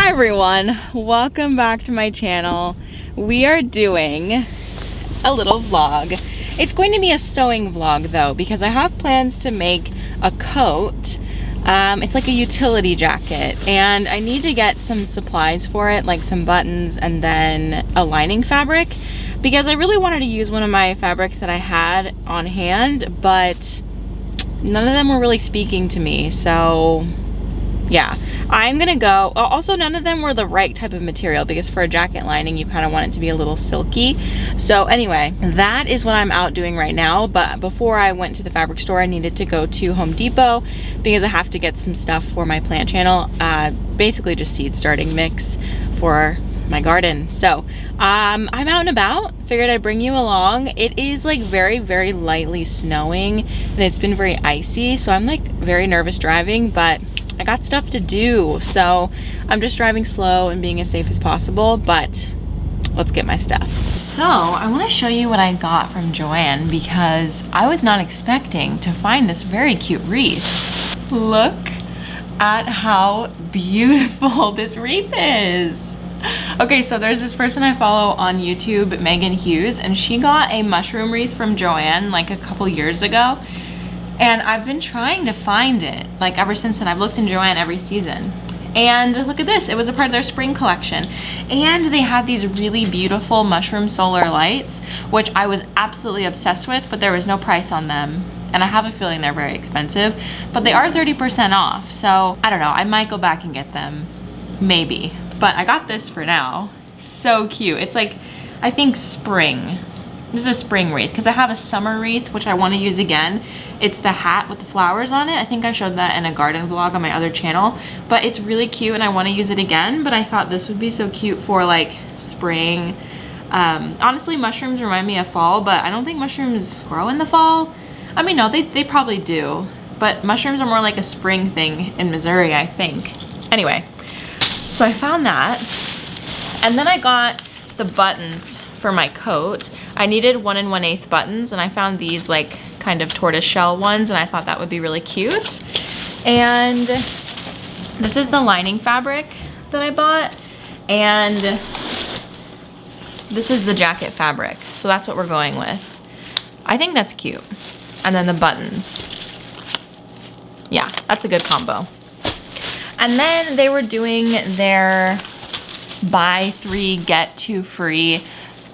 Hi everyone, welcome back to my channel. We are doing a little vlog. It's going to be a sewing vlog though, because I have plans to make a coat. It's like a utility jacket, and I need to get some supplies for it, like some buttons and then a lining fabric, because I really wanted to use one of my fabrics that I had on hand, but none of them were really speaking to me, so yeah, I'm gonna go. Also, none of them were the right type of material, because for a jacket lining you kind of want it to be a little silky. So anyway, that is what I'm out doing right now. But before I went to the fabric store, I needed to go to Home Depot because I have to get some stuff for my plant channel, basically just seed starting mix for my garden. So I'm out and about, figured I'd bring you along. It is like very lightly snowing and it's been very icy, so I'm like very nervous driving, but I got stuff to do, so I'm just driving slow and being as safe as possible, but let's get my stuff. So I want to show you what I got from Joann, because I was not expecting to find this very cute wreath. Look at how beautiful this wreath is. Okay, so there's this person I follow on YouTube, Megan Hughes, and she got a mushroom wreath from Joann like a couple years ago. And I've been trying to find it, like ever since then. I've looked in Joann every season. And look at this, it was a part of their spring collection. And they had these really beautiful mushroom solar lights, which I was absolutely obsessed with, but there was no price on them. And I have a feeling they're very expensive, but they are 30% off. So I don't know, I might go back and get them, maybe. But I got this for now. So cute. It's like, I think spring. This is a spring wreath, because I have a summer wreath, which I want to use again. It's the hat with the flowers on it. I think I showed that in a garden vlog on my other channel, but it's really cute and I want to use it again. But I thought this would be so cute for like spring. Honestly, mushrooms remind me of fall, but I don't think mushrooms grow in the fall. I mean, no, they probably do, but mushrooms are more like a spring thing in Missouri, I think. Anyway, so I found that, and then I got the buttons for my coat. I needed 1 1/8 buttons, and I found these like kind of tortoise shell ones, and I thought that would be really cute. And this is the lining fabric that I bought, and this is the jacket fabric, so that's what we're going with. I think that's cute. And then the buttons, yeah, that's a good combo. And then they were doing their buy 3 get 2 free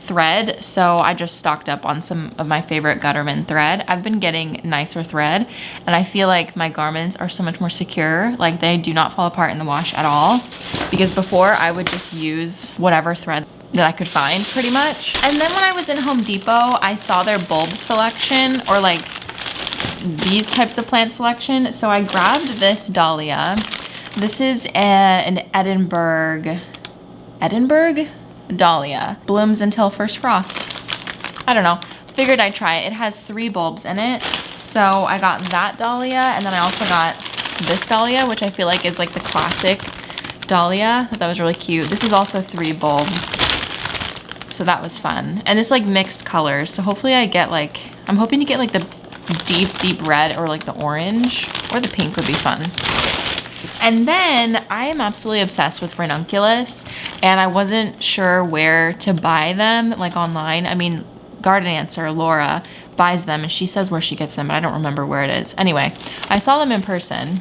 thread, so I just stocked up on some of my favorite Gutterman thread. I've been getting nicer thread, and I feel like my garments are so much more secure. Like, they do not fall apart in the wash at all, because before I would just use whatever thread that I could find pretty much. And then when I was in Home Depot, I saw their bulb selection, or like these types of plant selection, so I grabbed this dahlia. This is an Edinburgh dahlia, blooms until first frost. I don't know, figured I'd try it. It has 3 bulbs in it, so I got that dahlia, and then I also got this dahlia, which I feel like is like the classic dahlia. That was really cute. This is also 3 bulbs, so that was fun. And it's like mixed colors, so hopefully I get like, I'm hoping to get like the deep red, or like the orange, or the pink would be fun. And then I am absolutely obsessed with ranunculus, and I wasn't sure where to buy them, like online. I mean, Garden Answer, Laura, buys them, and she says where she gets them, but I don't remember where it is. Anyway, I saw them in person,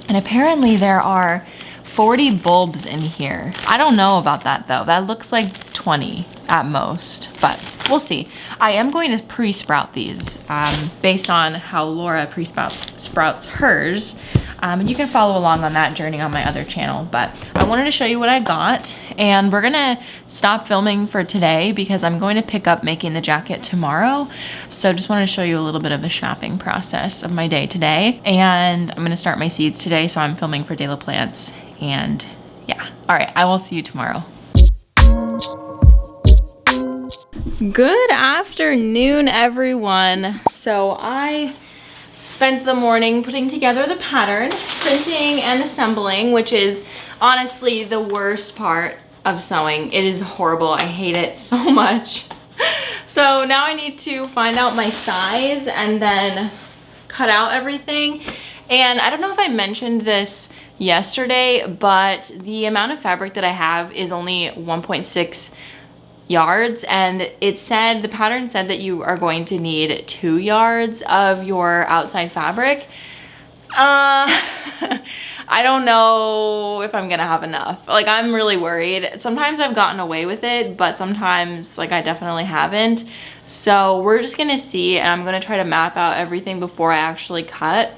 and apparently there are 40 bulbs in here. I don't know about that though. That looks like 20 at most, but we'll see. I am going to pre-sprout these based on how Laura pre-sprouts hers. And you can follow along on that journey on my other channel, but I wanted to show you what I got, and we're gonna stop filming for today because I'm going to pick up making the jacket tomorrow. So just wanted to show you a little bit of the shopping process of my day today, and I'm gonna start my seeds today, so I'm filming for De La Plants, and yeah. All right, I will see you tomorrow. Good afternoon, everyone. So I spent the morning putting together the pattern, printing and assembling, which is honestly the worst part of sewing. It is horrible. I hate it so much. So now I need to find out my size and then cut out everything. And I don't know if I mentioned this yesterday, but the amount of fabric that I have is only 1.6 yards, and it said, the pattern said that you are going to need 2 yards of your outside fabric. I don't know if I'm gonna have enough. Like, I'm really worried. Sometimes I've gotten away with it, but sometimes like I definitely haven't. So we're just gonna see, and I'm gonna try to map out everything before I actually cut.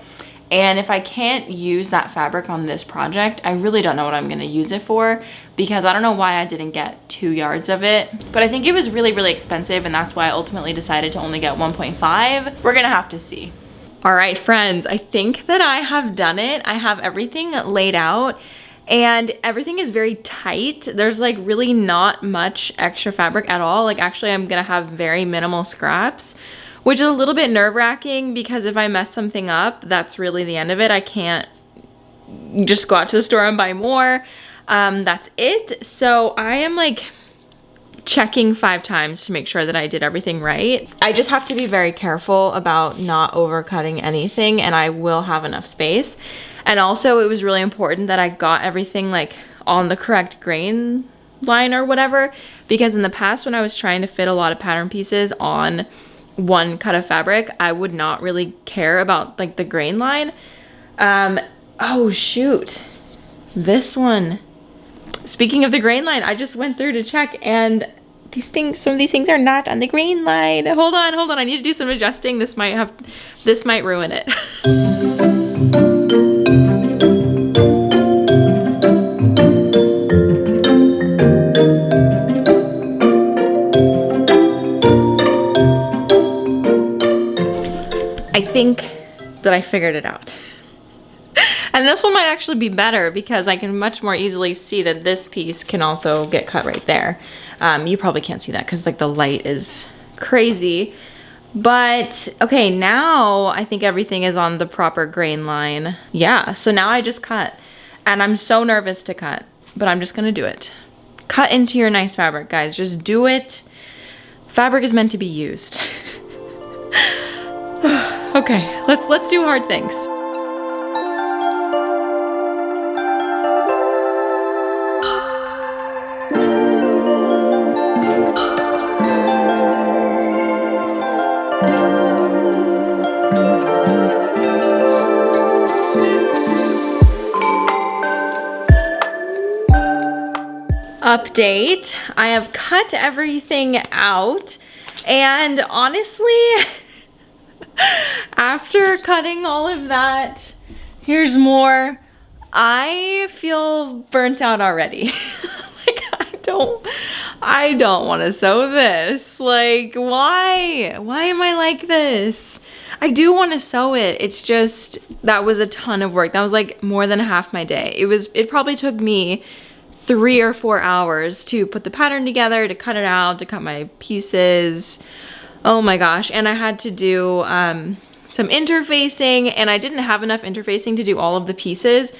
And if I can't use that fabric on this project, I really don't know what I'm gonna use it for, because I don't know why I didn't get 2 yards of it. But I think it was really, really expensive, and that's why I ultimately decided to only get 1.5. We're gonna have to see. All right, friends, I think that I have done it. I have everything laid out, and everything is very tight. There's like really not much extra fabric at all. Like, actually, I'm gonna have very minimal scraps, which is a little bit nerve-wracking, because if I mess something up, that's really the end of it. I can't just go out to the store and buy more. That's it. So I am like checking 5 times to make sure that I did everything right. I just have to be very careful about not overcutting anything, and I will have enough space. And also, it was really important that I got everything like on the correct grain line or whatever, because in the past when I was trying to fit a lot of pattern pieces on one cut of fabric, I would not really care about like the grain line. Oh shoot, this one. Speaking of the grain line, I just went through to check, and these things, some of these things are not on the grain line. Hold on, I need to do some adjusting. This might ruin it. I think that I figured it out. And this one might actually be better, because I can much more easily see that this piece can also get cut right there. You probably can't see that because like the light is crazy. But okay, now I think everything is on the proper grain line. Yeah, so now I just cut. And I'm so nervous to cut, but I'm just gonna do it. Cut into your nice fabric, guys. Just do it. Fabric is meant to be used. Okay, let's do hard things. Update, I have cut everything out, and honestly, after cutting all of that, here's more. I feel burnt out already. Like, I don't want to sew this. Like, why am I like this? I do want to sew it. It's just, that was a ton of work. That was like more than half my day. It probably took me 3 or 4 hours to put the pattern together, to cut it out, to cut my pieces. Oh my gosh. And I had to do some interfacing, and I didn't have enough interfacing to do all of the pieces.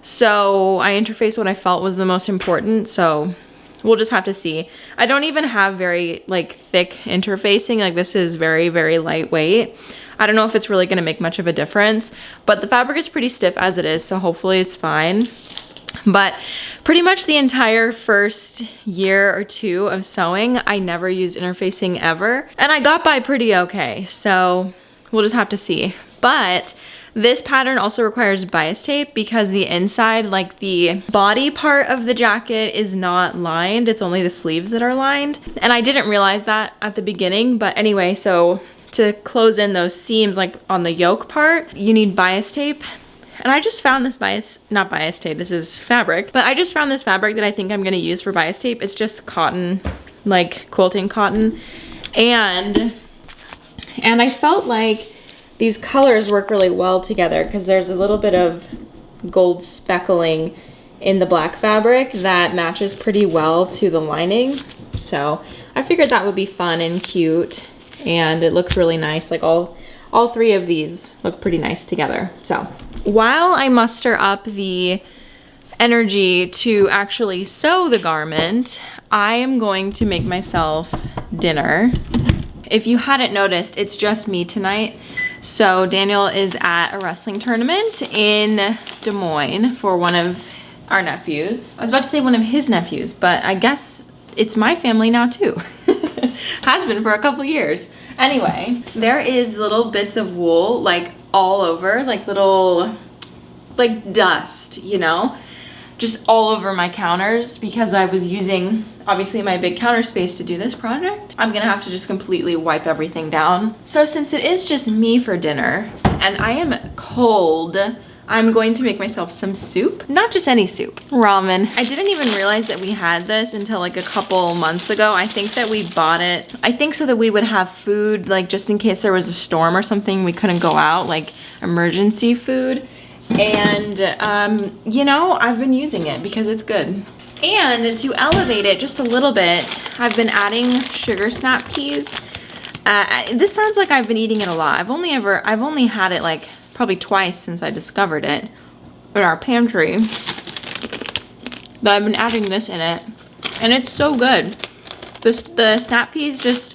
So I interfaced what I felt was the most important. So we'll just have to see. I don't even have very like thick interfacing. Like, this is very, very lightweight. I don't know if it's really going to make much of a difference, but the fabric is pretty stiff as it is. So hopefully it's fine. But pretty much the entire first year or 2 of sewing, I never used interfacing ever. And I got by pretty okay. So we'll just have to see. But this pattern also requires bias tape, because the inside, like the body part of the jacket, is not lined. It's only the sleeves that are lined. And I didn't realize that at the beginning. But anyway, so to close in those seams, like on the yoke part, you need bias tape. And I just found this not bias tape, this is fabric, but I just found this fabric that I think I'm gonna use for bias tape. It's just cotton, like quilting cotton. And I felt like these colors work really well together, because there's a little bit of gold speckling in the black fabric that matches pretty well to the lining. So I figured that would be fun and cute, and it looks really nice. Like all 3 of these look pretty nice together. So while I muster up the energy to actually sew the garment, I am going to make myself dinner. If you hadn't noticed, it's just me tonight. So Daniel is at a wrestling tournament in Des Moines for one of our nephews. I was about to say one of his nephews, but I guess it's my family now too. Has been for a couple years. Anyway, there is little bits of wool like all over, like little, like dust, you know? Just all over my counters because I was using obviously my big counter space to do this project. I'm gonna have to just completely wipe everything down. So since it is just me for dinner and I am cold, I'm going to make myself some soup. Not just any soup, ramen. I didn't even realize that we had this until like a couple months ago. I think that we bought it, I think so that we would have food, like just in case there was a storm or something, we couldn't go out, like emergency food. And you know, I've been using it because it's good. And to elevate it just a little bit, I've been adding sugar snap peas. This sounds like I've been eating it a lot. I've only had it like probably twice since I discovered it in our pantry. But I've been adding this in it and it's so good. The snap peas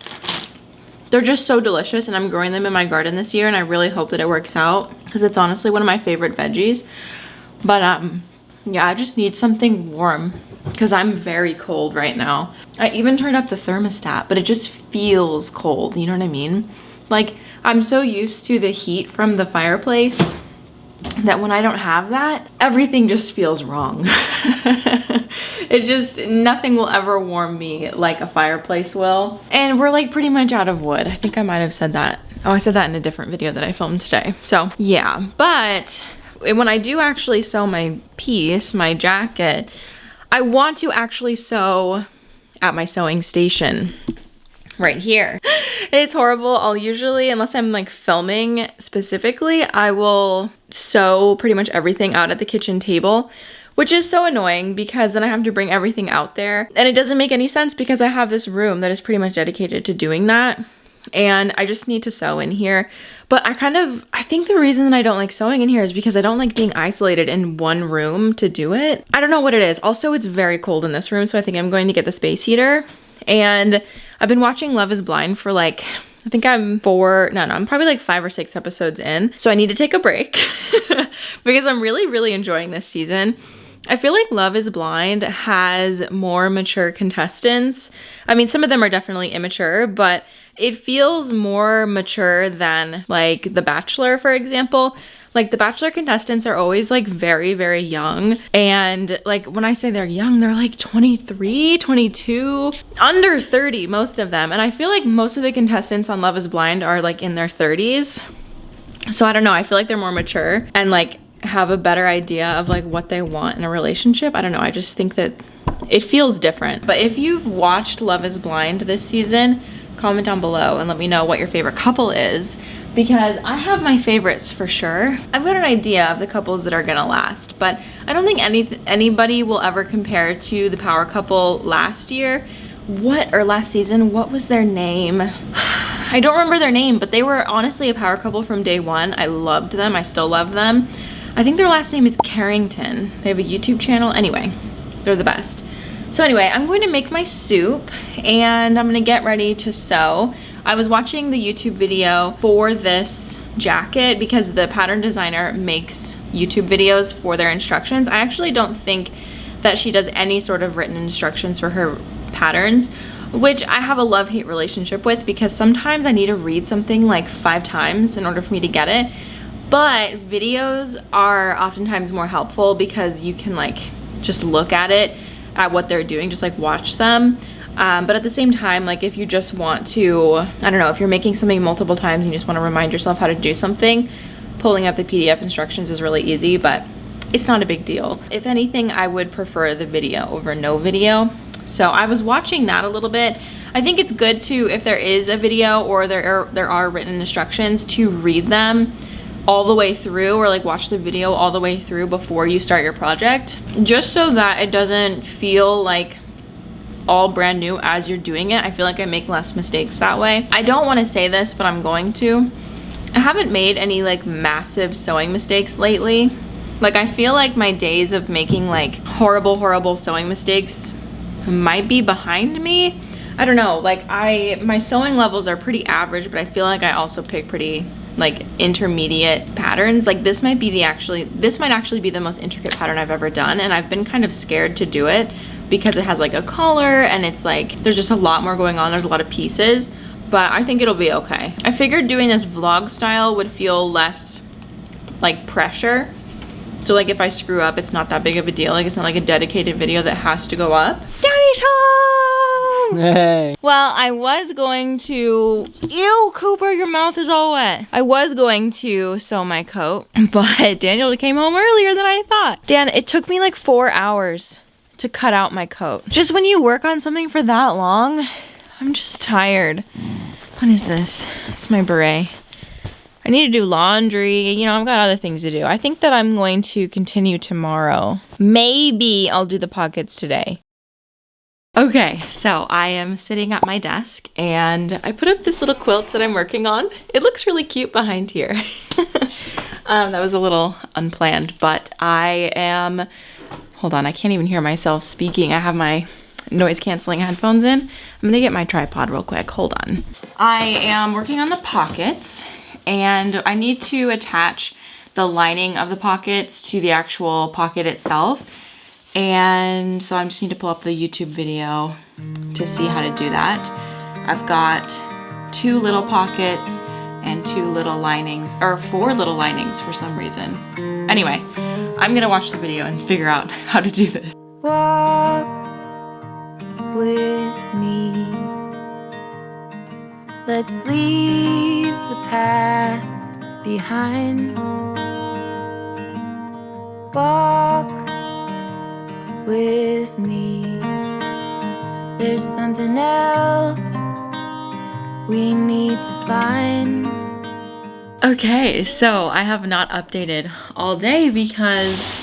they're just so delicious, and I'm growing them in my garden this year and I really hope that it works out because it's honestly one of my favorite veggies. But yeah, I just need something warm because I'm very cold right now. I even turned up the thermostat, but it just feels cold, you know what I mean? Like, I'm so used to the heat from the fireplace that when I don't have that, everything just feels wrong. Nothing will ever warm me like a fireplace will. And we're like pretty much out of wood. I think I might have said that. Oh, I said that in a different video that I filmed today. So yeah, but when I do actually sew my piece, my jacket, I want to actually sew at my sewing station right here. It's horrible. I'll usually, unless I'm like filming specifically, I will sew pretty much everything out at the kitchen table, which is so annoying because then I have to bring everything out there. And it doesn't make any sense because I have this room that is pretty much dedicated to doing that. And I just need to sew in here. But I think the reason that I don't like sewing in here is because I don't like being isolated in one room to do it. I don't know what it is. Also, it's very cold in this room, so I think I'm going to get the space heater. And I've been watching Love is Blind for like, I think I'm probably like 5 or 6 episodes in. So I need to take a break because I'm really, really enjoying this season. I feel like Love is Blind has more mature contestants. I mean, some of them are definitely immature, but it feels more mature than like The Bachelor, for example. Like the Bachelor contestants are always like very, very young. And like when I say they're young, they're like 23, 22, under 30, most of them. And I feel like most of the contestants on Love is Blind are like in their 30s. So I don't know, I feel like they're more mature and like have a better idea of like what they want in a relationship. I don't know, I just think that it feels different. But if you've watched Love is Blind this season, comment down below and let me know what your favorite couple is, because I have my favorites for sure. I've got an idea of the couples that are gonna last, but I don't think anybody will ever compare to the power couple last year. Last season, what was their name? I don't remember their name, but they were honestly a power couple from day one. I loved them, I still love them. I think their last name is Carrington. They have a YouTube channel. Anyway, they're the best. So anyway, I'm going to make my soup and I'm gonna get ready to sew. I was watching the YouTube video for this jacket because the pattern designer makes YouTube videos for their instructions. I actually don't think that she does any sort of written instructions for her patterns, which I have a love-hate relationship with because sometimes I need to read something like 5 times in order for me to get it. But videos are oftentimes more helpful because you can like just look at it, at what they're doing, just like watch them. But at the same time, like if you just want to, I don't know, if you're making something multiple times and you just want to remind yourself how to do something, pulling up the PDF instructions is really easy, but it's not a big deal. If anything, I would prefer the video over no video. So I was watching that a little bit. I think it's good to, if there is a video or there are written instructions, to read them all the way through, or like watch the video all the way through before you start your project, just so that it doesn't feel like all brand new as you're doing it. I feel like I make less mistakes that way. I don't want to say this, but I'm going to. I haven't made any like massive sewing mistakes lately. Like I feel like my days of making like horrible sewing mistakes might be behind me. I don't know, like my sewing levels are pretty average, but I feel like I also pick pretty like intermediate patterns. Like this might actually be the most intricate pattern I've ever done, and I've been kind of scared to do it because it has like a collar and it's like there's just a lot more going on. There's a lot of pieces, but I think it'll be okay. I figured doing this vlog style would feel less like pressure. So like if I screw up, it's not that big of a deal. Like it's not like a dedicated video that has to go up. Daddy's home! Hey. Well, I was going to, ew, Cooper, your mouth is all wet. I was going to sew my coat, but Daniel came home earlier than I thought. Dan, it took me like 4 hours to cut out my coat. Just when you work on something for that long, I'm just tired. What is this? It's my beret. I need to do laundry. You know, I've got other things to do. I think that I'm going to continue tomorrow. Maybe I'll do the pockets today. Okay, so I am sitting at my desk and I put up this little quilt that I'm working on. It looks really cute behind here. That was a little unplanned, but I am, hold on, I can't even hear myself speaking. I have my noise canceling headphones in. I'm gonna get my tripod real quick, hold on. I am working on the pockets and I need to attach the lining of the pockets to the actual pocket itself. And so I just need to pull up the YouTube video to see how to do that. I've got 2 little pockets and 2 little linings, or 4 little linings for some reason. Anyway, I'm gonna watch the video and figure out how to do this. Walk with me. Let's leave the past behind. Walk with me. There's something else we need to find. Okay, so I have not updated all day because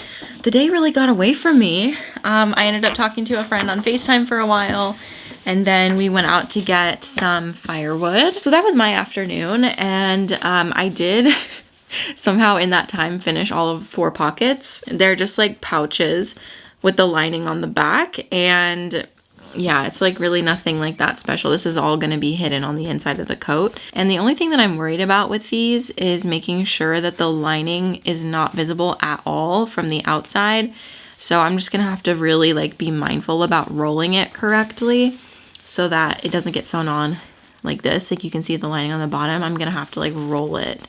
the day really got away from me. I ended up talking to a friend on FaceTime for a while, and then we went out to get some firewood. So that was my afternoon, and I did somehow in that time finish all of 4 pockets. They're just like pouches with the lining on the back, and yeah, it's like really nothing like that special. This is all gonna be hidden on the inside of the coat. And the only thing that I'm worried about with these is making sure that the lining is not visible at all from the outside. So I'm just gonna have to really like be mindful about rolling it correctly so that it doesn't get sewn on like this. Like you can see the lining on the bottom. I'm gonna have to like roll it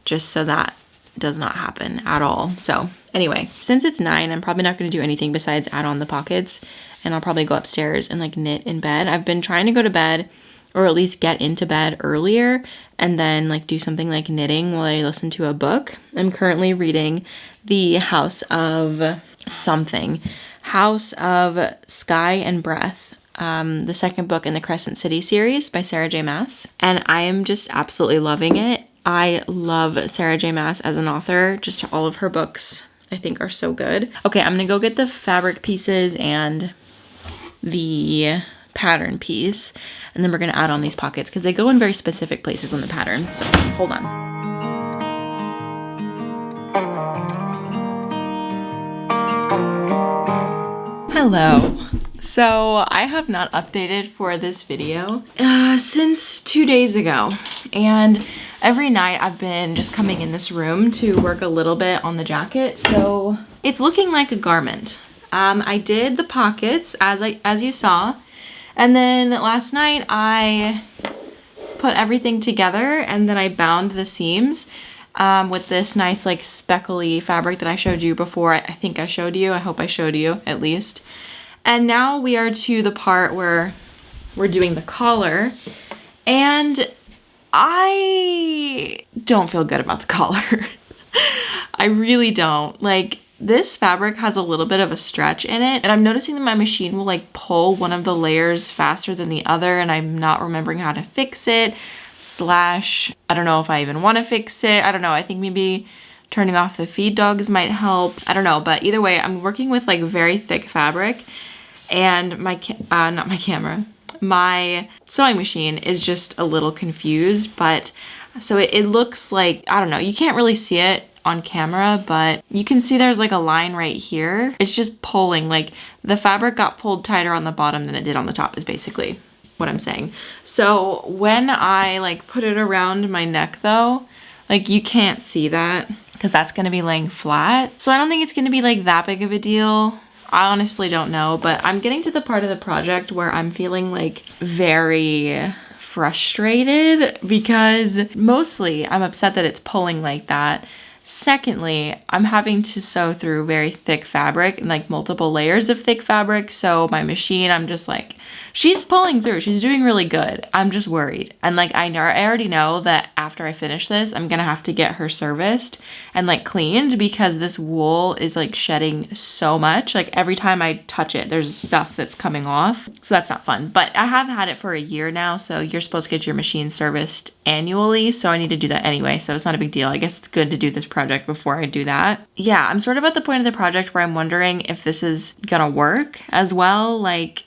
just so that does not happen at all. So anyway, since it's 9, I'm probably not going to do anything besides add on the pockets, and I'll probably go upstairs and like knit in bed. I've been trying to go to bed, or at least get into bed earlier, and then like do something like knitting while I listen to a book. I'm currently reading The House of something, House of Sky and Breath, the second book in the Crescent City series by Sarah J. Maas, and I am just absolutely loving it. I love Sarah J. Maas as an author. Just all of her books I think are so good. Okay, I'm gonna go get the fabric pieces and the pattern piece, and then we're gonna add on these pockets because they go in very specific places on the pattern. So hold on. Hello. So I have not updated for this video since 2 days ago, and every night I've been just coming in this room to work a little bit on the jacket, so it's looking like a garment. I did the pockets as you saw, and then last night I put everything together and then I bound the seams with this nice like speckly fabric that I showed you before. I think I showed you. I hope I showed you at least. And now we are to the part where we're doing the collar, and I don't feel good about the collar. I really don't. Like, this fabric has a little bit of a stretch in it, and I'm noticing that my machine will like pull one of the layers faster than the other, and I'm not remembering how to fix it. Slash, I don't know if I even want to fix it. I don't know. I think maybe turning off the feed dogs might help. I don't know, but either way, I'm working with like very thick fabric, and my my sewing machine is just a little confused, but so it looks like, I don't know, you can't really see it on camera, but you can see there's like a line right here. It's just pulling, like the fabric got pulled tighter on the bottom than it did on the top is basically what I'm saying. So when I like put it around my neck though, like you can't see that because that's gonna be laying flat. So I don't think it's gonna be like that big of a deal. I honestly don't know, but I'm getting to the part of the project where I'm feeling like very frustrated because mostly I'm upset that it's pulling like that. Secondly, I'm having to sew through very thick fabric and like multiple layers of thick fabric. So my machine, I'm just like, she's pulling through. She's doing really good. I'm just worried. And like, I already know that after I finish this, I'm gonna have to get her serviced and like cleaned because this wool is like shedding so much. Like every time I touch it, there's stuff that's coming off. So that's not fun. But I have had it for a year now. So you're supposed to get your machine serviced annually. So I need to do that anyway. So it's not a big deal. I guess it's good to do this project before I do that. Yeah, I'm sort of at the point of the project where I'm wondering if this is gonna work as well. Like,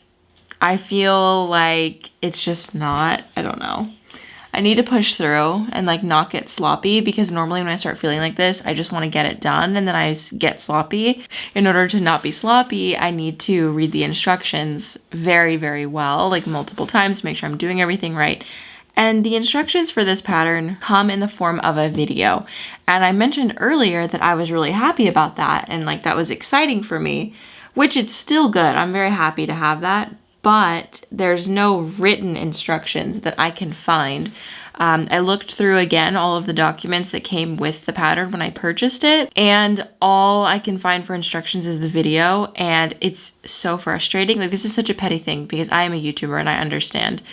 I feel like it's just not, I don't know. I need to push through and like not get sloppy because normally when I start feeling like this, I just want to get it done and then I get sloppy. In order to not be sloppy, I need to read the instructions very, very well, like multiple times to make sure I'm doing everything right. And the instructions for this pattern come in the form of a video. And I mentioned earlier that I was really happy about that and like that was exciting for me, which it's still good. I'm very happy to have that, but there's no written instructions that I can find. I looked through again all of the documents that came with the pattern when I purchased it, and all I can find for instructions is the video, and it's so frustrating. Like, this is such a petty thing because I am a YouTuber and I understand,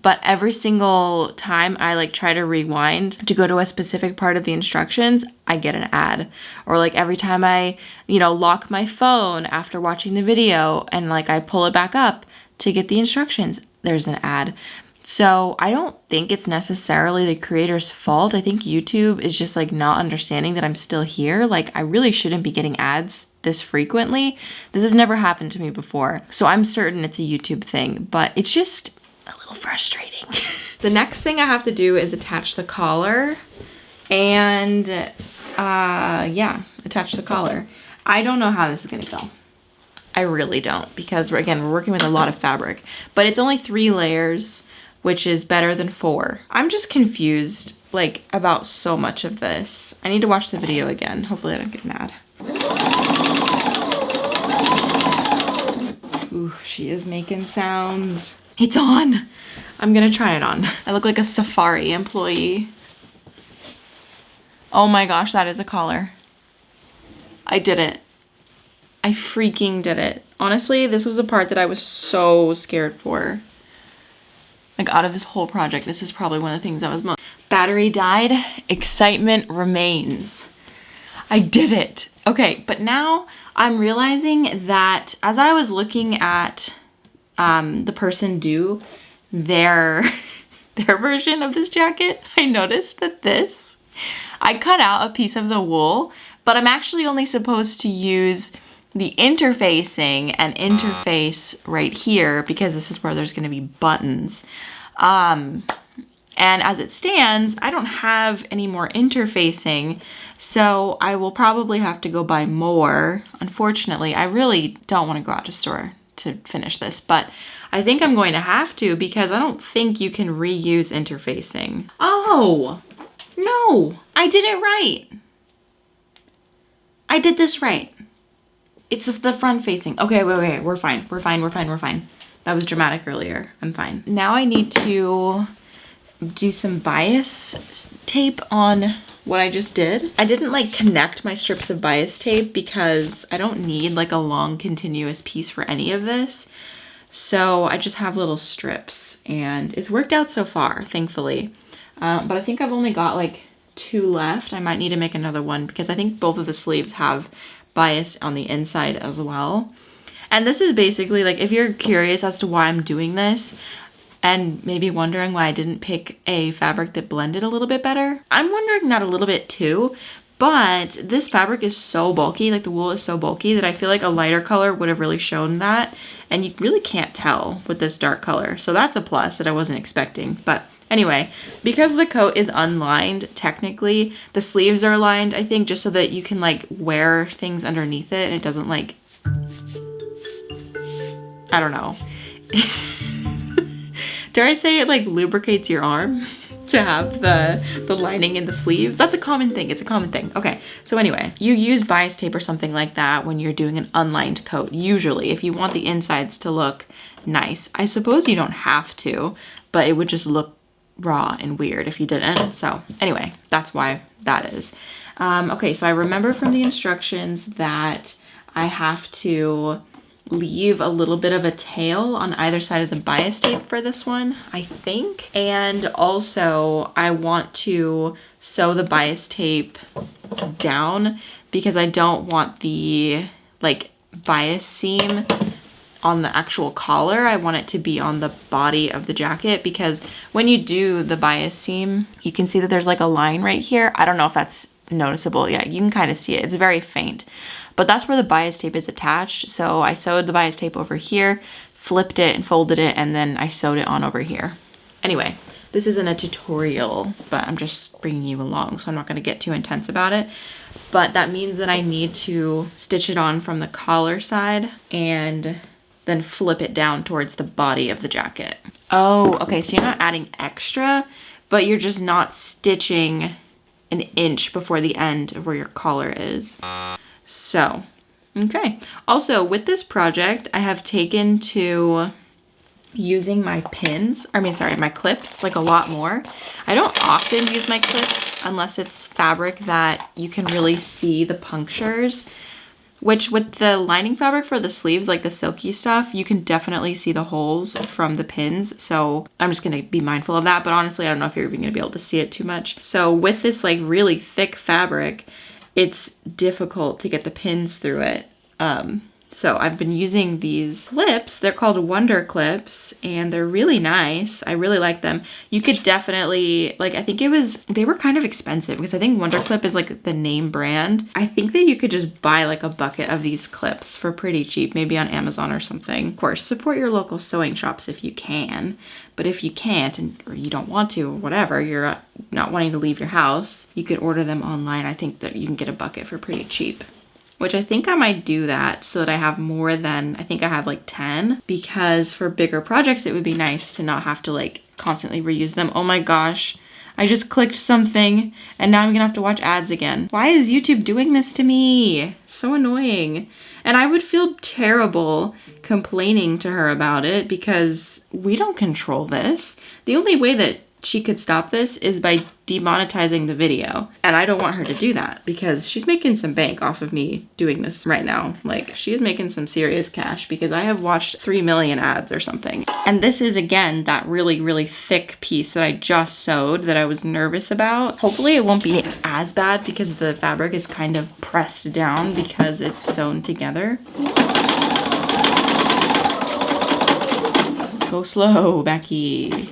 but every single time I like try to rewind to go to a specific part of the instructions, I get an ad. Or like every time I, lock my phone after watching the video and like I pull it back up to get the instructions, there's an ad. So I don't think it's necessarily the creator's fault. I think YouTube is just like not understanding that I'm still here. Like, I really shouldn't be getting ads this frequently. This has never happened to me before. So I'm certain it's a YouTube thing, but it's just a little frustrating. The next thing I have to do is attach the collar and attach the collar. I don't know how this is gonna go. I really don't, because we're working with a lot of fabric, but it's only 3 layers, which is better than 4. I'm just confused, like, about so much of this. I need to watch the video again. Hopefully I don't get mad. Ooh, she is making sounds. It's on. I'm gonna try it on. I look like a safari employee. Oh my gosh, that is a collar. I did it. I freaking did it. Honestly, this was a part that I was so scared for. Like, out of this whole project, this is probably one of the things I was most... Battery died, excitement remains. I did it. Okay, but now I'm realizing that as I was looking at the person do their version of this jacket, I noticed that I cut out a piece of the wool, but I'm actually only supposed to use the interfacing and interface right here because this is where there's going to be buttons. And as it stands, I don't have any more interfacing, so I will probably have to go buy more. Unfortunately, I really don't want to go out to store to finish this, but I think I'm going to have to because I don't think you can reuse interfacing. Oh, no, I did it right. I did this right. It's the front facing. Okay, wait, we're fine. That was dramatic earlier. I'm fine. Now I need to do some bias tape on what I just did. I didn't like connect my strips of bias tape because I don't need like a long continuous piece for any of this. So I just have little strips and it's worked out so far, thankfully. But I think I've only got like 2 left. I might need to make another one because I think both of the sleeves have bias on the inside as well. And this is basically like, if you're curious as to why I'm doing this and maybe wondering why I didn't pick a fabric that blended a little bit better, I'm wondering that a little bit too, but this fabric is so bulky, like the wool is so bulky that I feel like a lighter color would have really shown that, and you really can't tell with this dark color. So that's a plus that I wasn't expecting. But anyway, because the coat is unlined, technically, the sleeves are lined, I think, just so that you can like wear things underneath it and it doesn't like, I don't know. Dare I say it like lubricates your arm to have the lining in the sleeves? That's a common thing. It's a common thing. Okay, so anyway, you use bias tape or something like that when you're doing an unlined coat, usually, if you want the insides to look nice. I suppose you don't have to, but it would just look raw and weird if you didn't. So anyway, that's why that is. Okay, so I remember from the instructions that I have to leave a little bit of a tail on either side of the bias tape for this one, I think. And also I want to sew the bias tape down because I don't want the like bias seam on the actual collar. I want it to be on the body of the jacket because when you do the bias seam, you can see that there's like a line right here. I don't know if that's noticeable. Yeah, you can kind of see it. It's very faint. But that's where the bias tape is attached. So I sewed the bias tape over here, flipped it and folded it, and then I sewed it on over here. Anyway, this isn't a tutorial, but I'm just bringing you along, so I'm not going to get too intense about it. But that means that I need to stitch it on from the collar side and then flip it down towards the body of the jacket. Oh, okay, so you're not adding extra, but you're just not stitching an inch before the end of where your collar is. So, okay. Also, with this project, I have taken to using my my clips, like a lot more. I don't often use my clips unless it's fabric that you can really see the punctures, which with the lining fabric for the sleeves, like the silky stuff, you can definitely see the holes from the pins. So I'm just gonna be mindful of that, but honestly, I don't know if you're even gonna be able to see it too much. So with this like really thick fabric, it's difficult to get the pins through it. So I've been using these clips. They're called Wonder Clips and they're really nice. I really like them. You could definitely, like, I think they were kind of expensive because I think Wonder Clip is like the name brand. I think that you could just buy like a bucket of these clips for pretty cheap, maybe on Amazon or something. Of course, support your local sewing shops if you can. But if you can't or you don't want to or whatever, you're not wanting to leave your house, you could order them online. I think that you can get a bucket for pretty cheap, which I think I might do that so that I have more than, I think I have like 10, because for bigger projects, it would be nice to not have to like constantly reuse them. Oh my gosh, I just clicked something and now I'm gonna have to watch ads again. Why is YouTube doing this to me? So annoying. And I would feel terrible complaining to her about it because we don't control this. The only way that she could stop this is by demonetizing the video. And I don't want her to do that because she's making some bank off of me doing this right now. Like, she is making some serious cash because I have watched 3 million ads or something. And this is, again, that really, really thick piece that I just sewed that I was nervous about. Hopefully it won't be as bad because the fabric is kind of pressed down because it's sewn together. Go slow, Becky.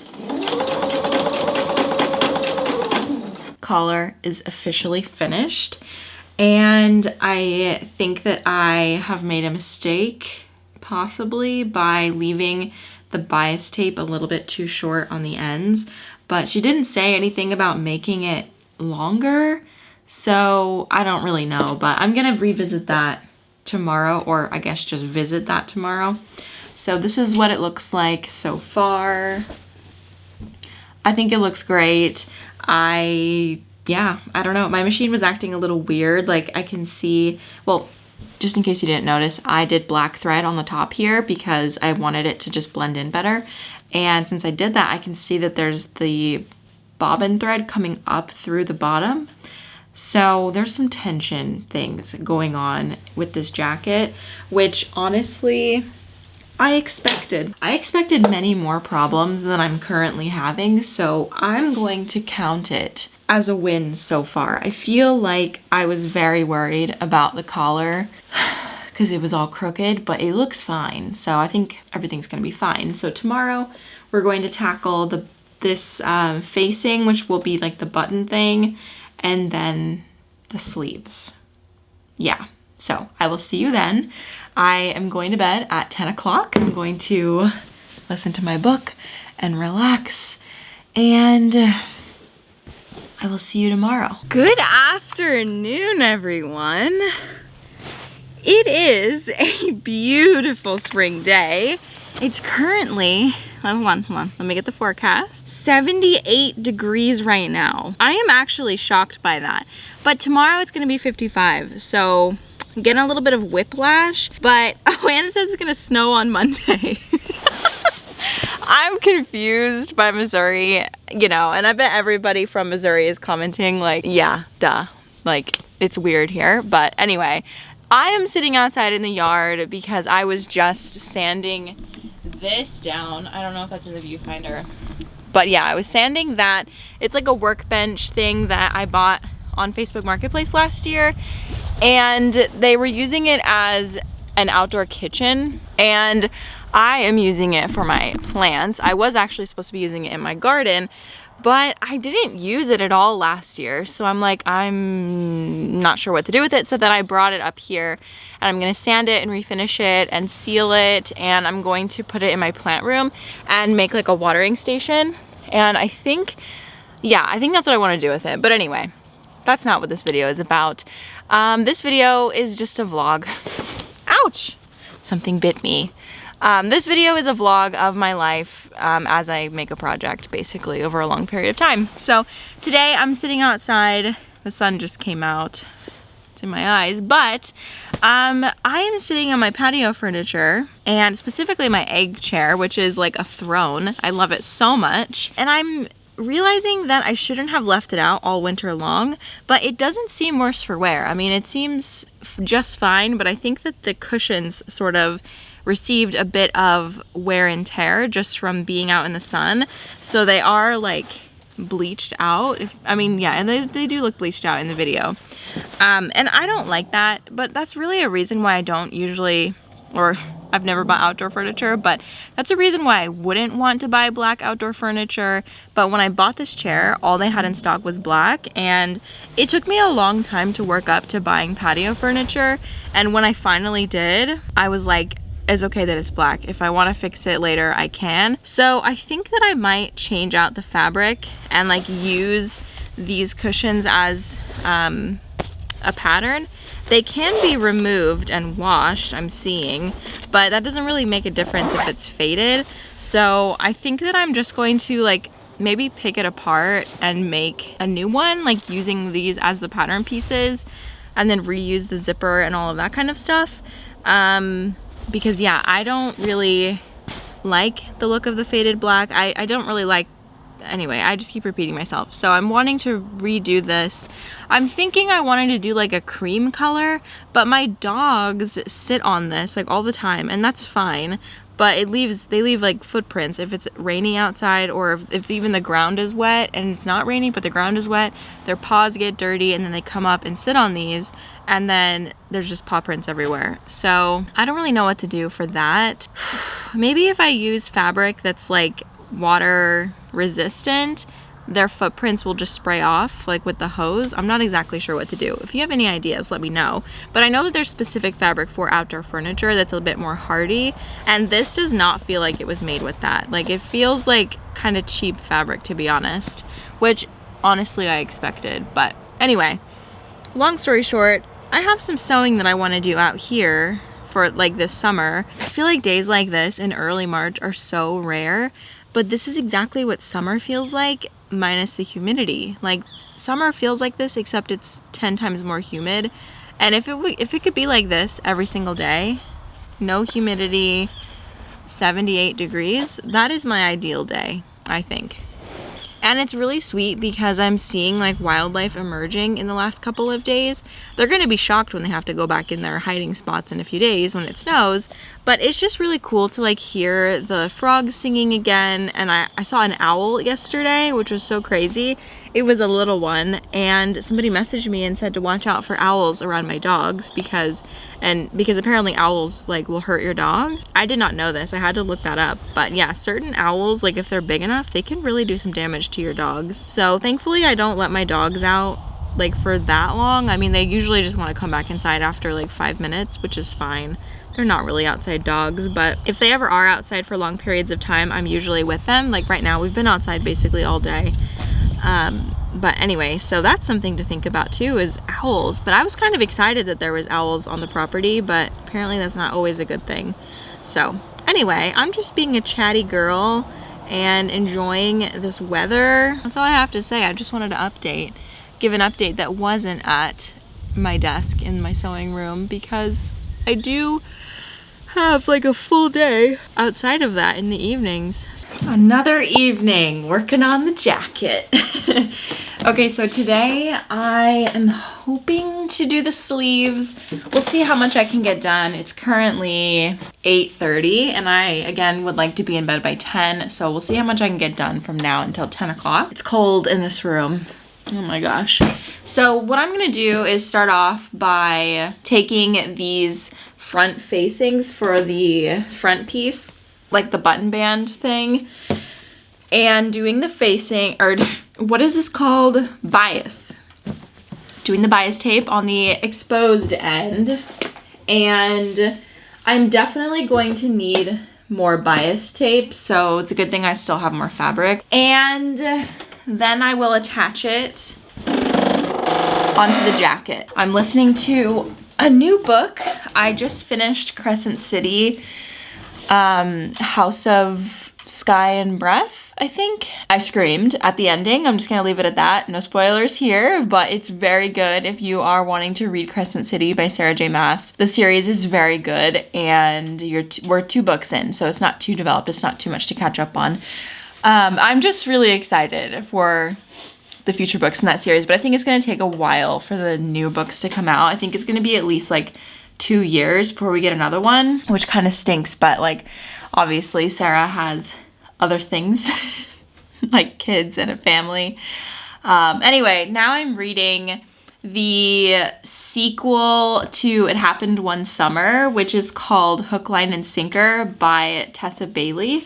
Collar is officially finished, and I think that I have made a mistake possibly by leaving the bias tape a little bit too short on the ends, but she didn't say anything about making it longer, so I don't really know, but I'm gonna revisit that tomorrow, or I guess just visit that tomorrow. So this is what it looks like so far. I think it looks great. Yeah, I don't know. My machine was acting a little weird. Like, I can see, well, just in case you didn't notice, I did black thread on the top here because I wanted it to just blend in better. And since I did that, I can see that there's the bobbin thread coming up through the bottom. So there's some tension things going on with this jacket, which honestly, I expected. I expected many more problems than I'm currently having, so I'm going to count it as a win so far. I feel like I was very worried about the collar because it was all crooked, but it looks fine. So I think everything's gonna be fine. So tomorrow we're going to tackle this facing, which will be like the button thing, and then the sleeves. Yeah, so I will see you then. I am going to bed at 10 o'clock. I'm going to listen to my book and relax, and I will see you tomorrow. Good afternoon, everyone. It is a beautiful spring day, It's currently, hold on, let me get the forecast. 78 degrees right now. I am actually shocked by that. But tomorrow it's gonna be 55, so I'm getting a little bit of whiplash, but oh, Anna says it's gonna snow on Monday. I'm confused by Missouri, you know, and I bet everybody from Missouri is commenting like, yeah, duh, like it's weird here. But anyway, I am sitting outside in the yard because I was just sanding this down. I don't know if that's in the viewfinder, but yeah, I was sanding that. It's like a workbench thing that I bought on Facebook Marketplace last year, and they were using it as an outdoor kitchen, and I am using it for my plants. I was actually supposed to be using it in my garden, but I didn't use it at all last year. So I'm like, I'm not sure what to do with it. So then I brought it up here, and I'm gonna sand it and refinish it and seal it. And I'm going to put it in my plant room and make like a watering station. And I think, yeah, I think that's what I wanna do with it. But anyway, that's not what this video is about. This video is just a vlog. Ouch, something bit me. This video is a vlog of my life as I make a project, basically, over a long period of time. So today I'm sitting outside. The sun just came out. It's in my eyes, but I am sitting on my patio furniture, and specifically my egg chair, which is like a throne. I love it so much. And I'm realizing that I shouldn't have left it out all winter long, but it doesn't seem worse for wear. I mean, it seems just fine, but I think that the cushions sort of received a bit of wear and tear just from being out in the sun. So they are like bleached out. I mean, yeah, and they do look bleached out in the video. And I don't like that, but that's really a reason why I don't usually, or I've never bought outdoor furniture, but that's a reason why I wouldn't want to buy black outdoor furniture. But when I bought this chair, all they had in stock was black, and it took me a long time to work up to buying patio furniture. And when I finally did, I was like, it's okay that it's black. If I want to fix it later, I can. So I think that I might change out the fabric and like use these cushions as a pattern. They can be removed and washed, I'm seeing, but that doesn't really make a difference if it's faded. So I think that I'm just going to like maybe pick it apart and make a new one, like using these as the pattern pieces, and then reuse the zipper and all of that kind of stuff. Because yeah, I don't really like the look of the faded black. I don't really like, anyway, I just keep repeating myself. So I'm wanting to redo this. I'm thinking I wanted to do like a cream color, but my dogs sit on this like all the time, and that's fine. But they leave like footprints if it's raining outside, or if even the ground is wet and it's not raining but the ground is wet, their paws get dirty and then they come up and sit on these, and then there's just paw prints everywhere. So I don't really know what to do for that. Maybe if I use fabric that's like water resistant, their footprints will just spray off like with the hose. I'm not exactly sure what to do. If you have any ideas, let me know. But I know that there's specific fabric for outdoor furniture that's a bit more hardy, and this does not feel like it was made with that. Like, it feels like kind of cheap fabric, to be honest, which honestly I expected. But anyway, long story short, I have some sewing that I want to do out here for like this summer. I feel like days like this in early March are so rare, but this is exactly what summer feels like, minus the humidity. Like, summer feels like this, except it's 10 times more humid. And if it could be like this every single day, no humidity, 78 degrees, that is my ideal day, I think. And it's really sweet because I'm seeing like wildlife emerging in the last couple of days. They're gonna be shocked when they have to go back in their hiding spots in a few days when it snows, but it's just really cool to like hear the frogs singing again. And I saw an owl yesterday, which was so crazy. It was a little one, and somebody messaged me and said to watch out for owls around my dogs because apparently owls like will hurt your dogs. I did not know this, I had to look that up, but yeah, certain owls, like if they're big enough, they can really do some damage to your dogs. So thankfully I don't let my dogs out like for that long. I mean, they usually just want to come back inside after like 5 minutes, which is fine. They're not really outside dogs, but if they ever are outside for long periods of time, I'm usually with them. Like right now, we've been outside basically all day. But anyway, so that's something to think about too, is owls. But I was kind of excited that there was owls on the property, but apparently that's not always a good thing. So Anyway, I'm just being a chatty girl and enjoying this weather. That's all I have to say. I just wanted to give an update that wasn't at my desk in my sewing room, because I do have like a full day outside of that in the evenings. Another evening working on the jacket. Okay, so today I am hoping to do the sleeves. We'll see how much I can get done. It's currently 8:30 and I, again, would like to be in bed by 10. So we'll see how much I can get done from now until 10 o'clock. It's cold in this room. Oh my gosh. So what I'm gonna do is start off by taking these front facings for the front piece, like the button band thing, and doing the facing, or what is this called? Bias. Doing the bias tape on the exposed end. And I'm definitely going to need more bias tape, so it's a good thing I still have more fabric. And then I will attach it onto the jacket. I'm listening to a new book. I just finished Crescent City, House of Sky and Breath, I think. I screamed at the ending. I'm just gonna leave it at that. No spoilers here, but it's very good if you are wanting to read Crescent City by Sarah J. Maas. The series is very good, and we're 2 books in, so it's not too developed. It's not too much to catch up on. I'm just really excited for the future books in that series, but I think it's gonna take a while for the new books to come out. I think it's gonna be at least like 2 years before we get another one, which kind of stinks, but like obviously Sarah has other things like kids and a family. Anyway, now I'm reading the sequel to It Happened One Summer, which is called Hook, Line, and Sinker by Tessa Bailey.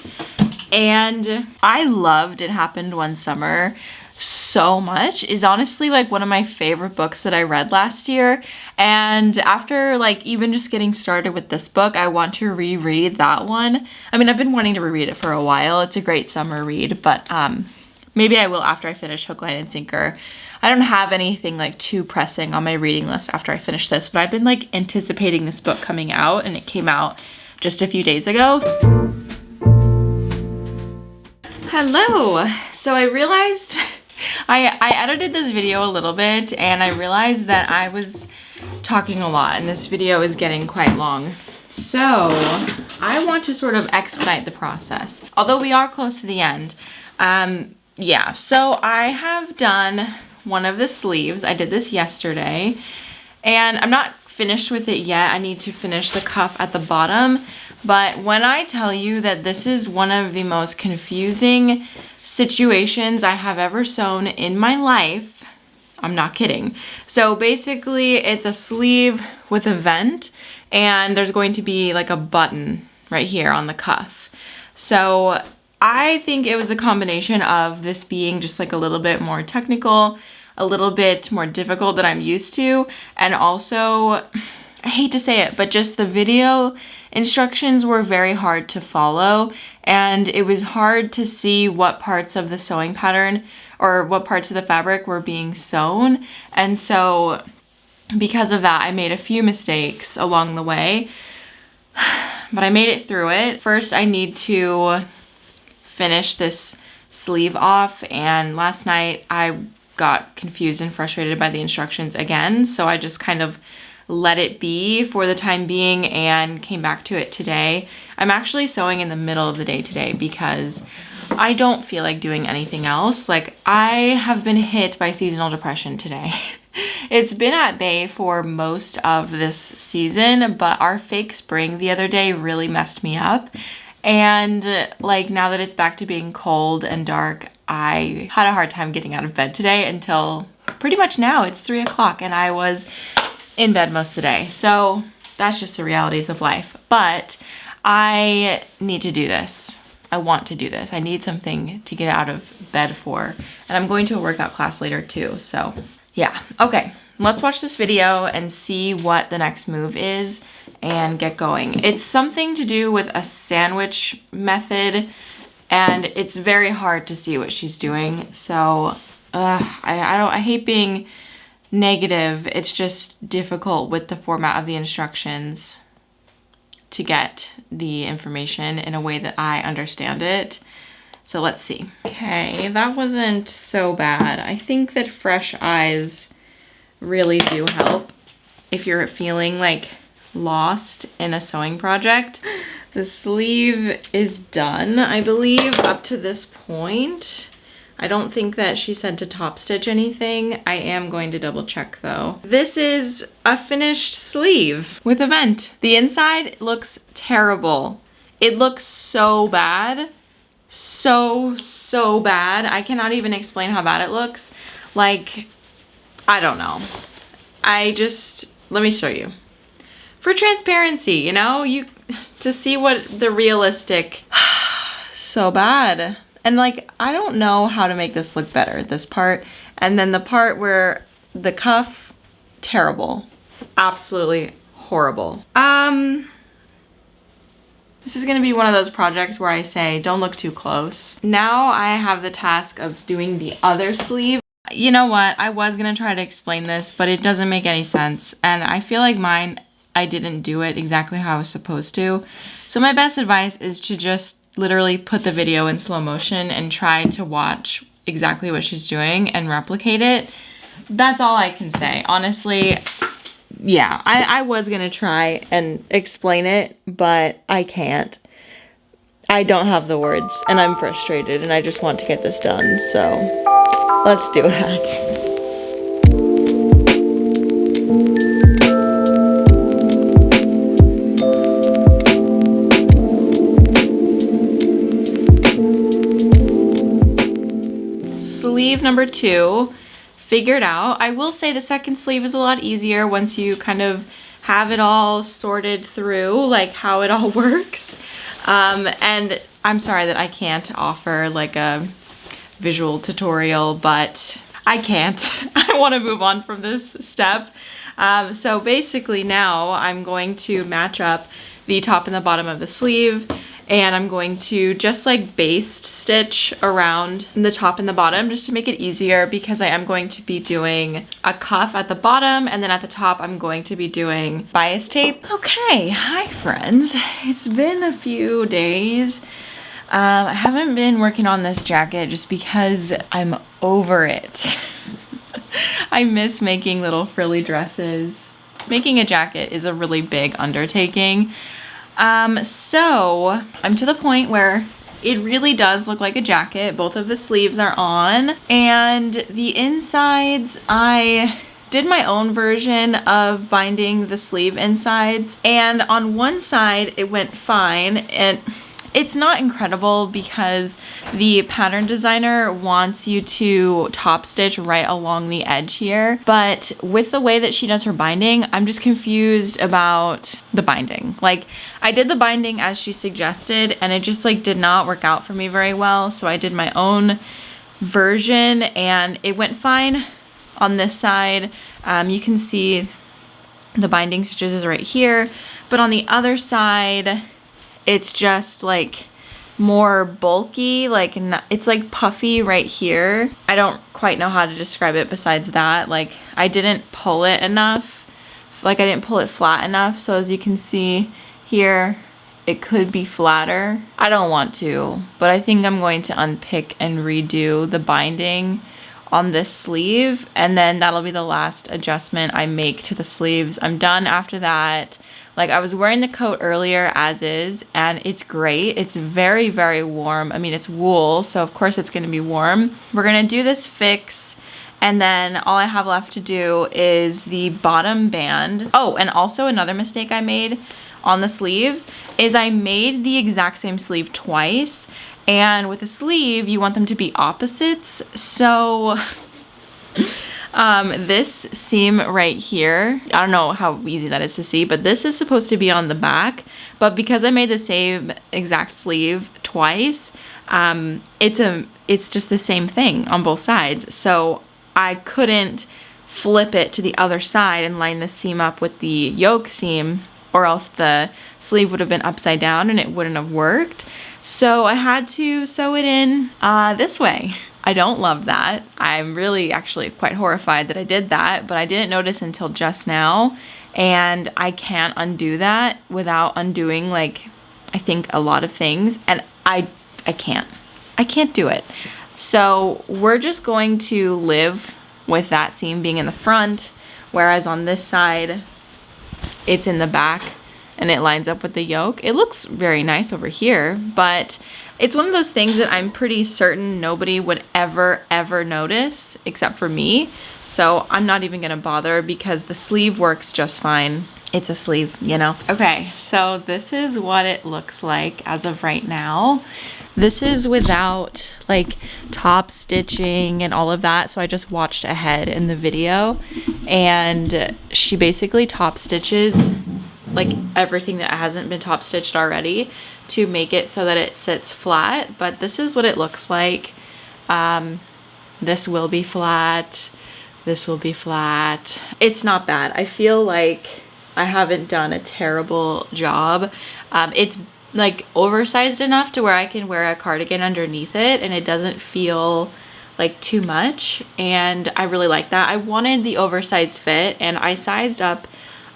And I loved It Happened One Summer so much. Is honestly like one of my favorite books that I read last year. And after like even just getting started with this book, I want to reread that one. I mean, I've been wanting to reread it for a while. It's a great summer read, but maybe I will after I finish Hook, Line, and Sinker. I don't have anything like too pressing on my reading list after I finish this, but I've been like anticipating this book coming out, and it came out just a few days ago. Hello. So I realized I edited this video a little bit, and I realized that I was talking a lot and this video is getting quite long. So I want to sort of expedite the process, although we are close to the end. Yeah, so I have done one of the sleeves. I did this yesterday and I'm not finished with it yet. I need to finish the cuff at the bottom. But when I tell you that this is one of the most confusing situations I have ever sewn in my life, I'm not kidding. So basically it's a sleeve with a vent, and there's going to be like a button right here on the cuff. So I think it was a combination of this being just like a little bit more technical, a little bit more difficult than I'm used to, and also, I hate to say it, but just the video instructions were very hard to follow, and it was hard to see what parts of the sewing pattern or what parts of the fabric were being sewn. And so because of that, I made a few mistakes along the way, but I made it through it. First, I need to finish this sleeve off, and last night I got confused and frustrated by the instructions again, so I just kind of let it be for the time being and came back to it today. I'm actually sewing in the middle of the day today because I don't feel like doing anything else. Like, I have been hit by seasonal depression today. It's been at bay for most of this season, but our fake spring the other day really messed me up. And like, now that it's back to being cold and dark, I had a hard time getting out of bed today until pretty much now. It's 3 o'clock and I was in bed most of the day. So that's just the realities of life. But I need to do this. I want to do this. I need something to get out of bed for. And I'm going to a workout class later too. So yeah, okay. Let's watch this video and see what the next move is and get going. It's something to do with a sandwich method, and it's very hard to see what she's doing. So I hate being negative. It's just difficult with the format of the instructions to get the information in a way that I understand it. So let's see. Okay, that wasn't so bad. I think that fresh eyes really do help if you're feeling like lost in a sewing project. The sleeve is done, I believe, up to this point. I don't think that she said to top stitch anything. I am going to double check though. This is a finished sleeve with a vent. The inside looks terrible. It looks so bad. So bad. I cannot even explain how bad it looks. Like, I don't know. Let me show you. For transparency, you know, to see what the realistic, so bad. And like, I don't know how to make this look better, this part. And then the part where the cuff, terrible. Absolutely horrible. This is gonna be one of those projects where I say, don't look too close. Now I have the task of doing the other sleeve. You know what, I was gonna try to explain this, but it doesn't make any sense. And I feel like mine, I didn't do it exactly how I was supposed to. So my best advice is to just literally put the video in slow motion and try to watch exactly what she's doing and replicate it. That's all I can say. Honestly, yeah, I was gonna try and explain it, but I can't. I don't have the words and I'm frustrated and I just want to get this done. So let's do that. Sleeve number 2 figured out. I will say the second sleeve is a lot easier once you kind of have it all sorted through, like how it all works. And I'm sorry that I can't offer like a visual tutorial, but I can't. I want to move on from this step. So basically now I'm going to match up the top and the bottom of the sleeve, and I'm going to just like baste stitch around the top and the bottom just to make it easier, because I am going to be doing a cuff at the bottom, and then at the top I'm going to be doing bias tape. Okay, hi friends. It's been a few days. I haven't been working on this jacket just because I'm over it. I miss making little frilly dresses. Making a jacket is a really big undertaking. So I'm to the point where it really does look like a jacket. Both of the sleeves are on, and the insides, I did my own version of binding the sleeve insides, and on one side it went fine, and it's not incredible because the pattern designer wants you to top stitch right along the edge here. But with the way that she does her binding, I'm just confused about the binding. Like, I did the binding as she suggested and it just like did not work out for me very well. So I did my own version and it went fine on this side. You can see the binding stitches is right here, but on the other side, it's just like more bulky, like it's like puffy right here. I don't quite know how to describe it besides that. Like, I didn't pull it enough. Like, I didn't pull it flat enough. So as you can see here, it could be flatter. I don't want to, but I think I'm going to unpick and redo the binding on this sleeve, and then that'll be the last adjustment I make to the sleeves. I'm done after that. Like, I was wearing the coat earlier as is, and it's great. It's very, very warm. I mean, it's wool, so of course it's gonna be warm. We're gonna do this fix, and then all I have left to do is the bottom band. Oh, and also another mistake I made on the sleeves is I made the exact same sleeve twice, and with a sleeve, you want them to be opposites. So this seam right here, I don't know how easy that is to see, but this is supposed to be on the back, but because I made the same exact sleeve twice, it's just the same thing on both sides. So I couldn't flip it to the other side and line the seam up with the yoke seam, or else the sleeve would have been upside down and it wouldn't have worked. So I had to sew it in this way. I don't love that. I'm really actually quite horrified that I did that, but I didn't notice until just now. and I can't undo that without undoing, like, I think a lot of things, and I can't do it. So we're just going to live with that seam being in the front, whereas on this side it's in the back and it lines up with the yoke. It looks very nice over here, but it's one of those things that I'm pretty certain nobody would ever notice except for me. So I'm not even gonna bother because the sleeve works just fine. It's a sleeve, you know? Okay, so this is what it looks like as of right now. This is without like top stitching and all of that. So I just watched ahead in the video, and she basically top stitches like everything that hasn't been top stitched already to make it so that it sits flat. But this is what it looks like. This will be flat. This will be flat. It's not bad. I feel like I haven't done a terrible job. It's like oversized enough to where I can wear a cardigan underneath it and it doesn't feel like too much, and I really like that. I wanted the oversized fit and I sized up